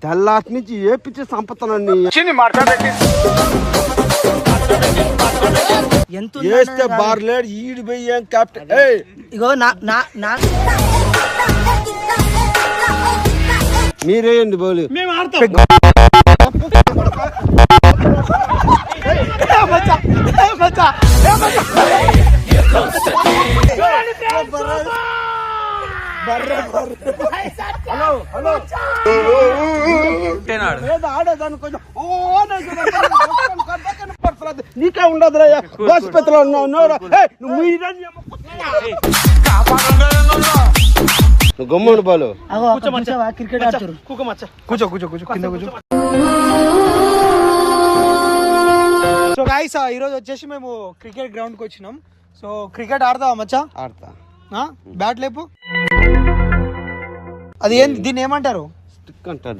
తెల్లాటి నుంచి ఏపిచ్చి సంపత్తనని వేస్తే బార్లేడు ఈడు పోయి ఏం కెప్టెన్ ఇగో మీరేయండి బౌలు మేము ఆడతాం. ఆడేదాన్ని కొంచెం నీకే ఉండదు హాస్పిటల్ గమ్ముండు బాలు క్రికెట్ ఆడుతారు. కూర్చో కింద కూర్చో. సో గైస్ ఈరోజు వచ్చేసి మేము క్రికెట్ గ్రౌండ్ కి వచ్చినాం. సో క్రికెట్ ఆడతావా మచ్చా? ఆడతా. బ్యాట్ లేపు. అది ఏంది, దీన్ని ఏమంటారు? స్టిక్ అంటారు.